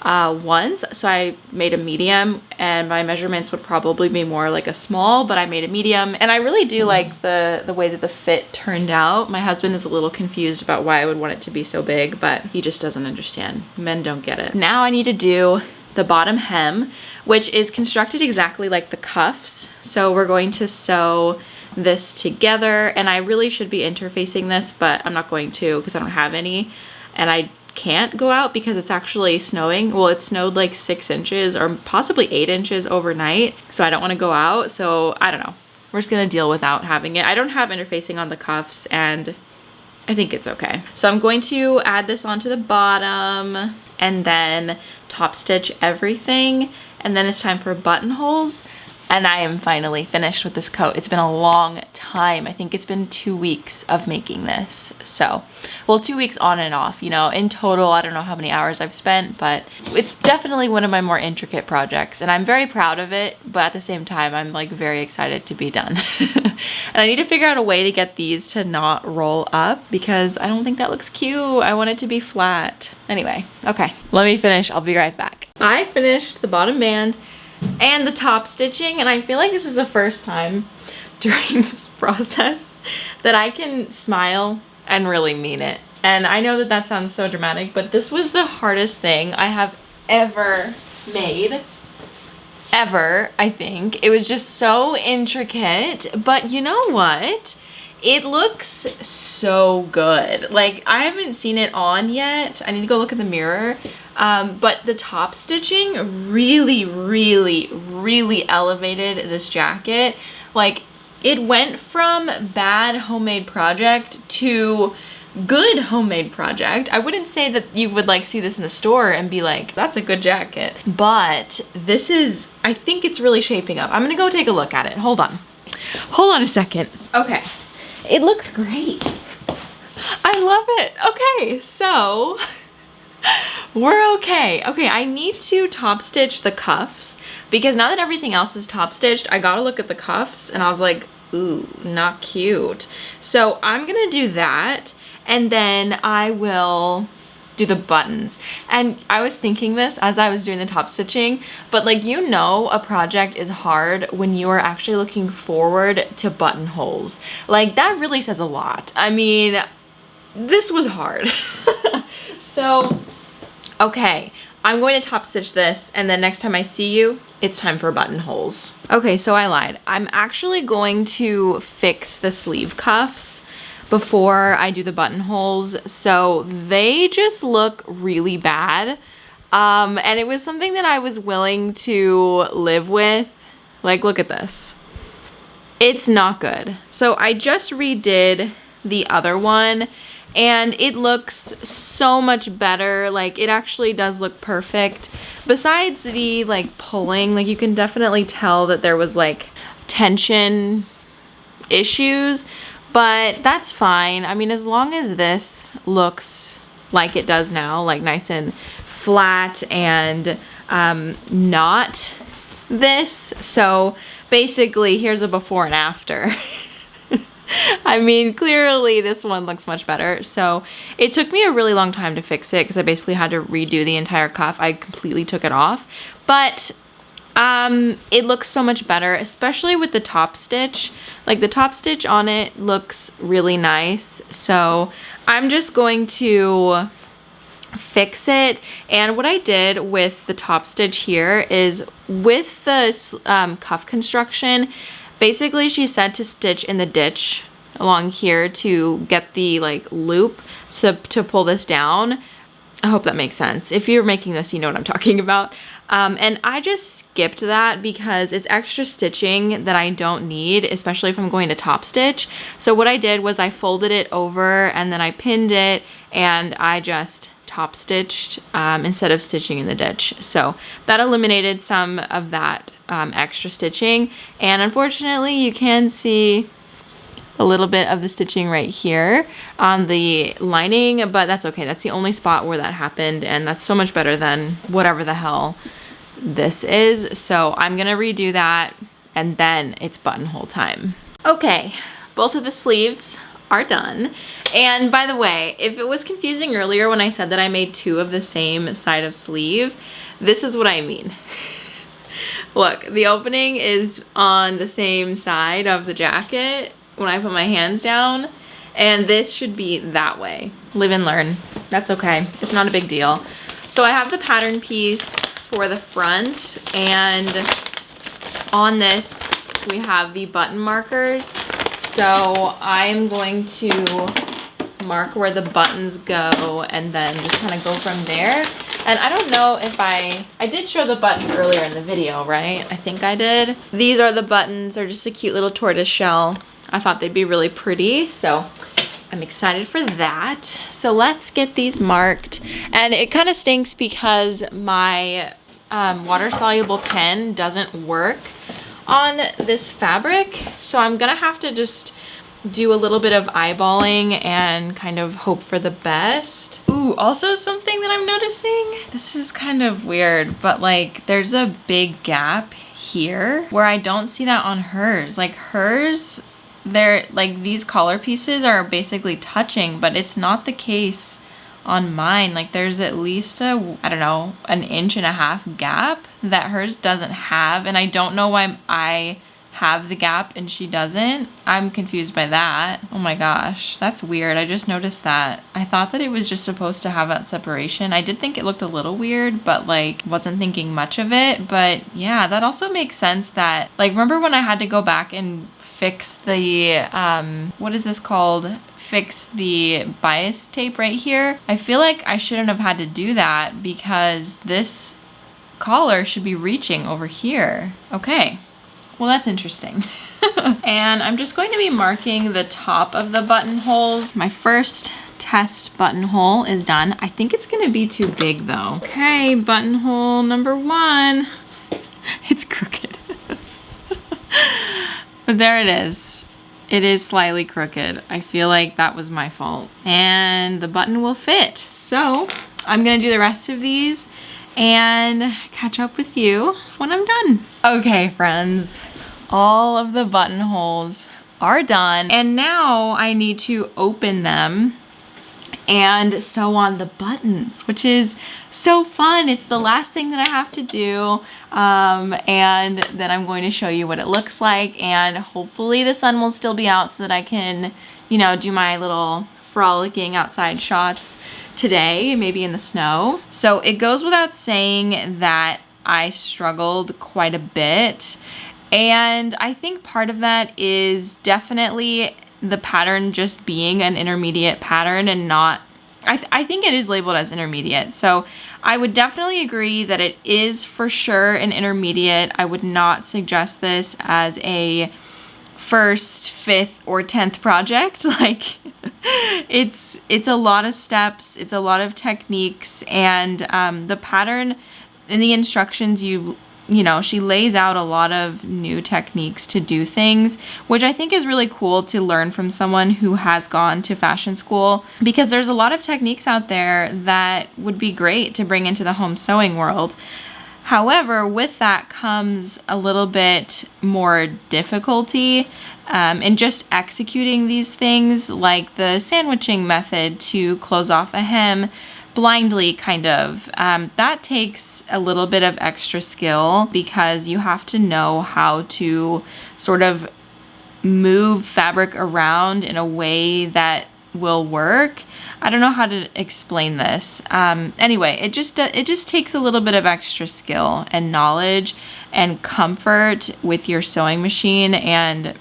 once, so I made a medium, and my measurements would probably be more like a small, but I made a medium, and I really do like the way that the fit turned out. My husband is a little confused about why I would want it to be so big, but he just doesn't understand. Men don't get it. Now I need to do the bottom hem, which is constructed exactly like the cuffs. So we're going to sew this together, and I really should be interfacing this, but I'm not going to because I don't have any, and I can't go out because it's actually snowing. Well, it snowed like 6 inches or possibly 8 inches overnight, so I don't want to go out. So I don't know, we're just gonna deal without having it. I don't have interfacing on the cuffs, and I think it's okay. So I'm going to add this onto the bottom and then top stitch everything, and then it's time for buttonholes. And I am finally finished with this coat. It's been a long time. I think it's been 2 weeks of making this. So, well, 2 weeks on and off, you know, in total, I don't know how many hours I've spent, but it's definitely one of my more intricate projects, and I'm very proud of it, but at the same time, I'm like very excited to be done. And I need to figure out a way to get these to not roll up because I don't think that looks cute. I want it to be flat. Anyway, okay, let me finish. I'll be right back. I finished the bottom band and the top stitching, and I feel like this is the first time during this process that I can smile and really mean it. And I know that that sounds so dramatic, but this was the hardest thing I have ever made. Ever, I think. It was just so intricate, but you know what? It looks so good. Like, I haven't seen it on yet. I need to go look in the mirror. But the top stitching really elevated this jacket. Like, it went from bad homemade project to good homemade project. I wouldn't say that you would like see this in the store and be like, that's a good jacket. But this is, I think it's really shaping up. I'm gonna go take a look at it. Hold on. Hold on a second. Okay. It looks great. I love it. Okay, so we're okay. Okay, I need to top stitch the cuffs because now that everything else is top stitched, I gotta look at the cuffs, and I was like, ooh, not cute. So I'm gonna do that, and then I will do the buttons. And I was thinking this as I was doing the top stitching, but like, you know, a project is hard when you are actually looking forward to buttonholes. Like, that really says a lot. I mean, this was hard. So, okay, I'm going to top stitch this, and then next time I see you, it's time for buttonholes. Okay, so I lied. I'm actually going to fix the sleeve cuffs before I do the buttonholes, so they just look really bad. And it was something that I was willing to live with. Like, look at this. It's not good. So I just redid the other one, and it looks so much better. Like, it actually does look perfect. Besides the like pulling, like, you can definitely tell that there was like tension issues, but that's fine. I mean, as long as this looks like it does now, like nice and flat and not this. So basically, here's a before and after. I mean, clearly this one looks much better. So it took me a really long time to fix it because I basically had to redo the entire cuff. I completely took it off, but it looks so much better, especially with the top stitch. Like the top stitch on it looks really nice. So I'm just going to fix it. And what I did with the top stitch here is with the cuff construction, basically she said to stitch in the ditch along here to get the like loop to pull this down. I hope that makes sense. If you're making this, you know what I'm talking about. And I just skipped that because it's extra stitching that I don't need, especially if I'm going to top stitch. So what I did was I folded it over and then I pinned it and I just top stitched instead of stitching in the ditch. So that eliminated some of that extra stitching. And unfortunately you can see a little bit of the stitching right here on the lining, but that's okay. That's the only spot where that happened, and that's so much better than whatever the hell this is. So I'm gonna redo that, and then it's buttonhole time. Okay, both of the sleeves are done. And by the way, if it was confusing earlier when I said that I made two of the same side of sleeve, this is what I mean. Look, the opening is on the same side of the jacket when I put my hands down, and this should be that way. Live and learn. That's okay. It's not a big deal. So I have the pattern piece for the front, and on this we have the button markers. So I'm going to mark where the buttons go and then just kind of go from there. And I don't know if I did show the buttons earlier in the video, right? I think I did. These are the buttons. They're just a cute little tortoise shell. I thought they'd be really pretty, so I'm excited for that. So let's get these marked. And it kind of stinks because my water-soluble pen doesn't work on this fabric. So I'm gonna have to just do a little bit of eyeballing and kind of hope for the best. Ooh, also something that I'm noticing, this is kind of weird, but like there's a big gap here where I don't see that on hers. Like hers, they're like these collar pieces are basically touching, but it's not the case on mine. Like there's at least a, I don't know, an 1.5 inch gap that hers doesn't have, and I don't know why I have the gap and she doesn't. I'm confused by that. Oh my gosh, that's weird. I just noticed that. I thought that it was just supposed to have that separation. I did think it looked a little weird, but like wasn't thinking much of it. But yeah, that also makes sense that, like, remember when I had to go back and fix the, what is this called? Fix the bias tape right here. I feel like I shouldn't have had to do that because this collar should be reaching over here. Okay. Well, that's interesting. And I'm just going to be marking the top of the buttonholes. My first test buttonhole is done. I think it's gonna be too big though. Okay, buttonhole number 1. It's crooked. But there it is. It is slightly crooked. I feel like that was my fault. And the button will fit. So I'm gonna do the rest of these and catch up with you when I'm done. Okay, friends, all of the buttonholes are done, and now I need to open them and sew on the buttons, which is so fun. It's the last thing that I have to do, and then I'm going to show you what it looks like, and hopefully the sun will still be out so that I can, you know, do my little frolicking outside shots today, maybe in the snow. So it goes without saying that I struggled quite a bit, and I think part of that is definitely the pattern just being an intermediate pattern and not, I think it is labeled as intermediate. So I would definitely agree that it is for sure an intermediate. I would not suggest this as a first, 5th, or 10th project. Like it's a lot of steps, it's a lot of techniques, and the pattern in the instructions, you know, she lays out a lot of new techniques to do things, which I think is really cool to learn from someone who has gone to fashion school, because there's a lot of techniques out there that would be great to bring into the home sewing world. However, with that comes a little bit more difficulty in just executing these things, like the sandwiching method to close off a hem blindly, kind of. That takes a little bit of extra skill because you have to know how to sort of move fabric around in a way that will work. I don't know how to explain this. Anyway, it just takes a little bit of extra skill and knowledge and comfort with your sewing machine and,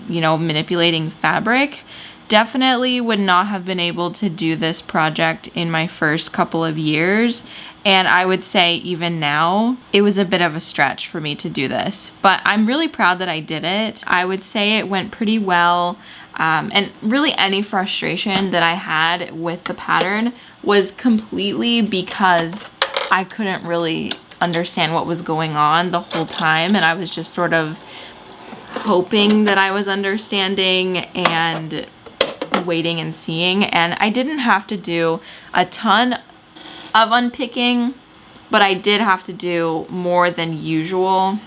you know, manipulating fabric. Definitely would not have been able to do this project in my first couple of years. And I would say even now, it was a bit of a stretch for me to do this. But I'm really proud that I did it. I would say it went pretty well. And really any frustration that I had with the pattern was completely because I couldn't really understand what was going on the whole time. And I was just sort of hoping that I was understanding and waiting and seeing. And I didn't have to do a ton of unpicking, but I did have to do more than usual,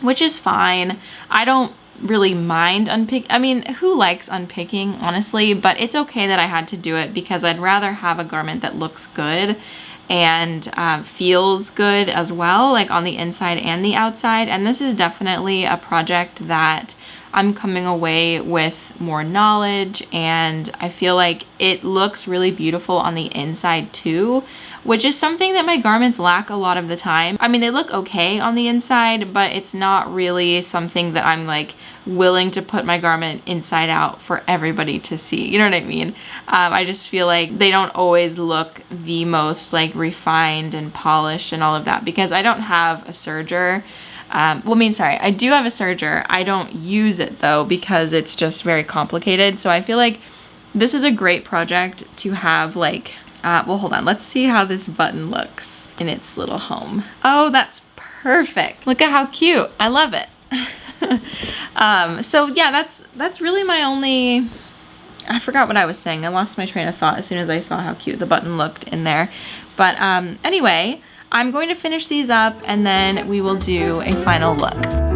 which is fine. I don't really mind unpick. I mean, who likes unpicking, honestly? But it's okay that I had to do it because I'd rather have a garment that looks good and feels good as well, like on the inside and the outside. And this is definitely a project that I'm coming away with more knowledge, and I feel like it looks really beautiful on the inside too, which is something that my garments lack a lot of the time. I mean, they look okay on the inside, but it's not really something that I'm like willing to put my garment inside out for everybody to see. You know what I mean? I just feel like they don't always look the most like refined and polished and all of that because I don't have a serger. I do have a serger. I don't use it though because it's just very complicated. So I feel like this is a great project to have like, well, hold on. Let's see how this button looks in its little home. Oh, that's perfect. Look at how cute. I love it. So yeah, that's really my only, I forgot what I was saying. I lost my train of thought as soon as I saw how cute the button looked in there. But anyway, I'm going to finish these up and then we will do a final look.